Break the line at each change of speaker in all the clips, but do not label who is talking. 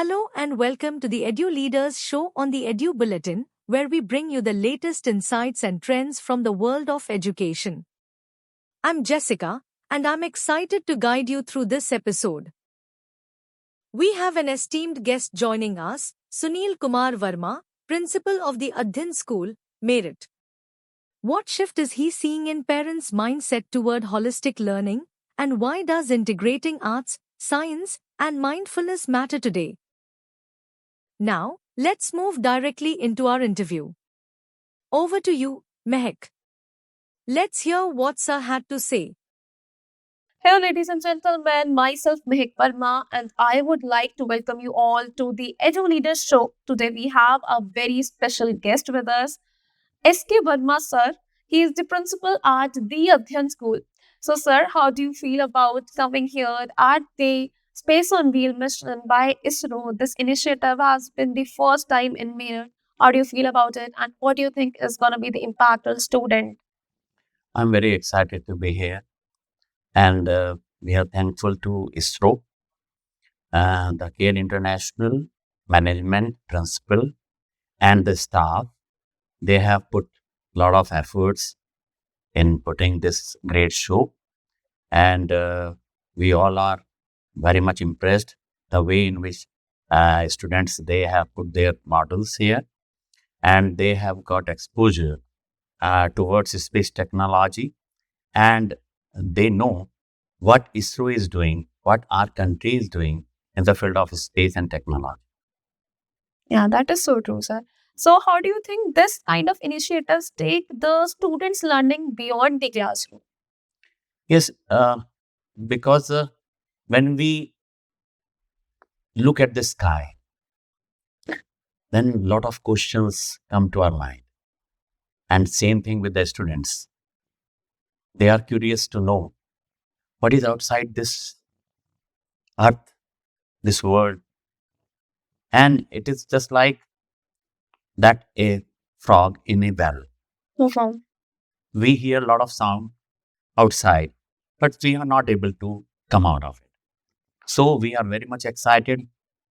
Hello and welcome to the Edu-Leaders Show on the Edu Bulletin, where we bring you the latest insights and trends from the world of education. I'm Jessica, and I'm excited to guide you through this episode. We have an esteemed guest joining us, Sunil Kumar Verma, Principal of the Adhyyan School, Meerut. What shift is he seeing in parents' mindset toward holistic learning, and why does integrating arts, science, and mindfulness matter today? Now, let's move directly into our interview. Over to you, Mehak. Let's hear what Sir had to say.
Hello, ladies and gentlemen. Myself, Mehak Verma, and I would like to welcome you all to the Edu-Leaders Show. Today, we have a very special guest with us, S.K. Verma, sir. He is the principal at the Adhyyan School. So, sir, how do you feel about coming here at the Space on Wheel mission by ISRO? This initiative has been the first time in Meerut. How do you feel about it, and what do you think is going to be the impact on student?
I'm very excited to be here, and we are thankful to ISRO, the Care International management principal, and the staff. They have put a lot of efforts in putting this great show, and we all are very much impressed the way in which students they have put their models here, and they have got exposure towards space technology, and they know what ISRO is doing, what our country is doing in the field of space and technology.
Yeah, that is so true, sir. So, how do you think this kind of initiatives take the students' learning beyond the classroom?
Yes, because when we look at the sky, then a lot of questions come to our mind. And same thing with the students. They are curious to know what is outside this earth, this world. And it is just like that a frog in a barrel.
Mhm.
We hear a lot of sound outside, but we are not able to come out of it. So we are very much excited.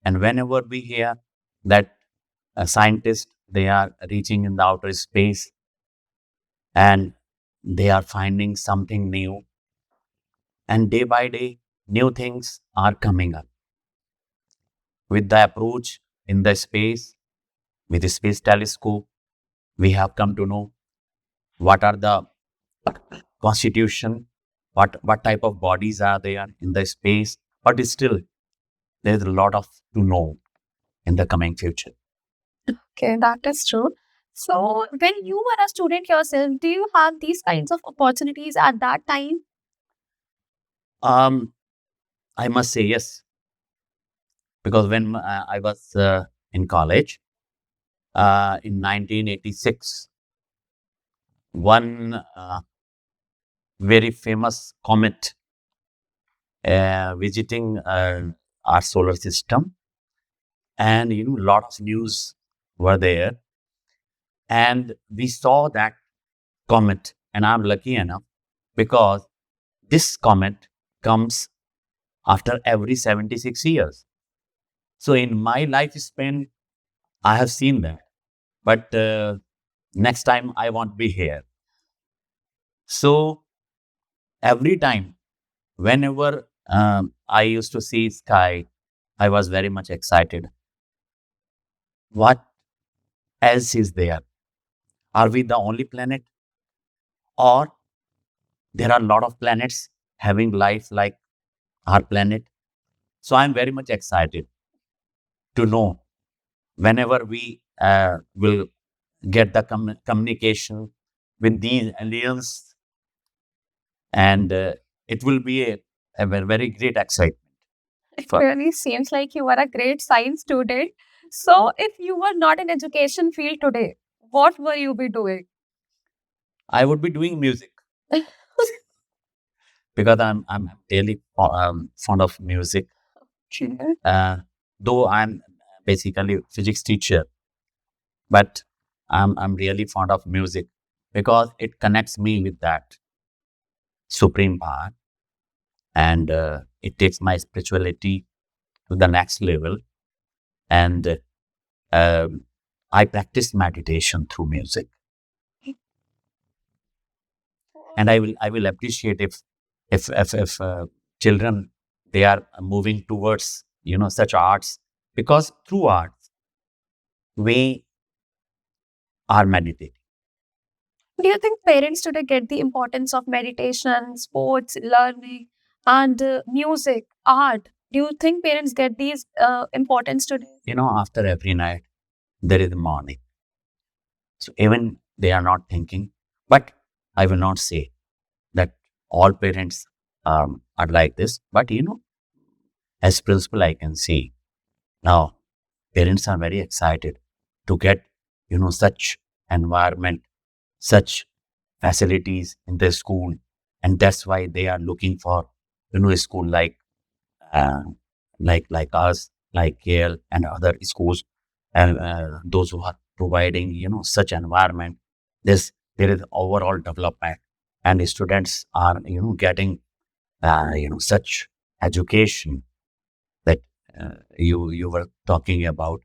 And whenever we hear that a scientist, they are reaching in the outer space and they are finding something new. And day by day, new things are coming up. With the approach in the space, with the space telescope, we have come to know what are the constitution, what type of bodies are there in the space, but still there's a lot of to know in the coming future.
Okay, that is true. So, when you were a student yourself, do you have these kinds of opportunities at that time?
Um, I must say yes, because when I was in college in 1986, one very famous comet visiting our solar system, and a lot of news were there, and we saw that comet, and I'm lucky enough because this comet comes after every 76 years. So in my lifespan, I have seen that. But next time I won't be here. So every time, whenever I used to see sky, I was very much excited. What else is there? Are we the only planet? Or there are a lot of planets having life like our planet? So I'm very much excited to know whenever we will get the communication with these aliens, and it will be a very great excitement.
It
For,
really seems like you were a great science student. So, if you were not in education field today, what were you be doing?
I would be doing music because I'm really fond of music.
Okay.
Uh, though I'm basically physics teacher, but I'm really fond of music because it connects me with that supreme power, and it takes my spirituality to the next level. and I practice meditation through music. And I will appreciate if children, they are moving towards such arts, because through arts we are meditating.
Do you think parents today get the importance of meditation, sports, learning, and music, art? Do you think parents get these importance today?
After every night there is a morning, so even they are not thinking. But I will not say that all parents are like this, but as principal I can see now parents are very excited to get such environment, such facilities in their school, and that's why they are looking for a school uh, like us, like KL and other schools, and those who are providing such environment. There is overall development, and the students are getting such education that you were talking about,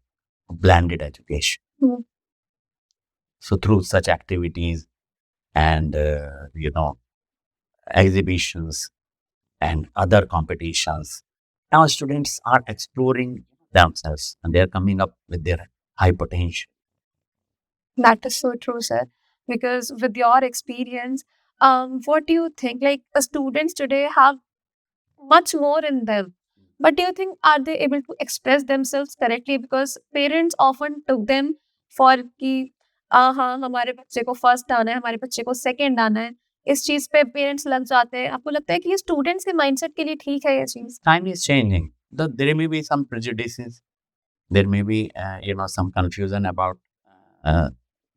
blended education.
Mm.
So through such activities and exhibitions and other competitions, now students are exploring themselves and they're coming up with their high potential.
That is so true, sir. Because with your experience, what do you think? Like students today have much more in them, but do you think are they able to express themselves correctly? Because parents often took them for कि हाँ हमारे बच्चे को first आना है, हमारे बच्चे को सेकंड आना है, इस चीज पे पेरेंट्स लग जाते हैं। आपको लगता है कि ये स्टूडेंट्स के माइंडसेट के लिए ठीक है ये चीज?
Time is changing. There may be some prejudices. There may be some confusion about uh,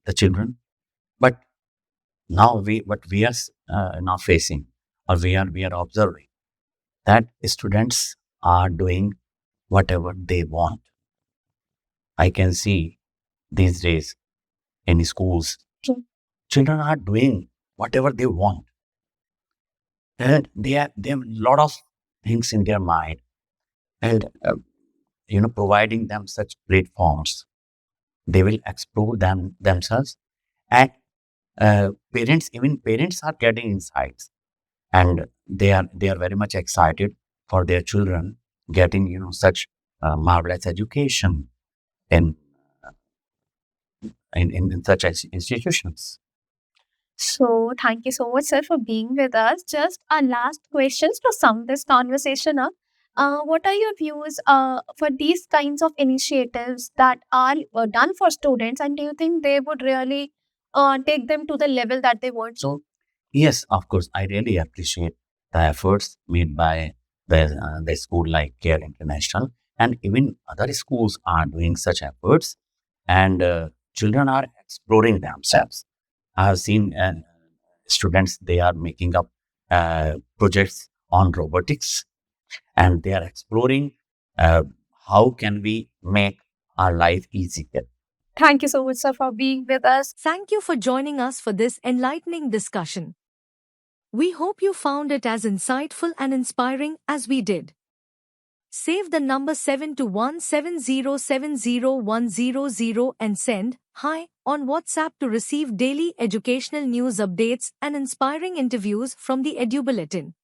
the children. But now what we are now facing, or we are observing, that students are doing whatever they want. I can see these days in schools,
True.
children are doing whatever they want, and they have a lot of things in their mind, and providing them such platforms, they will explore themselves, and even parents are getting insights, and they are very much excited for their children getting such marvelous education in in such institutions.
So, thank you so much, sir, for being with us. Just our last questions to sum this conversation up. What are your views for these kinds of initiatives that are done for students, and do you think they would really take them to the level that they want?
So yes, of course, I really appreciate the efforts made by the school like Care International, and even other schools are doing such efforts, and children are exploring themselves. I have seen students, they are making up projects on robotics, and they are exploring uh, how can we make our life easier.
Thank you so much, sir, for being with us.
Thank you for joining us for this enlightening discussion. We hope you found it as insightful and inspiring as we did. Save the number 721707010 and send "Hi" on WhatsApp to receive daily educational news updates and inspiring interviews from the Edu Bulletin.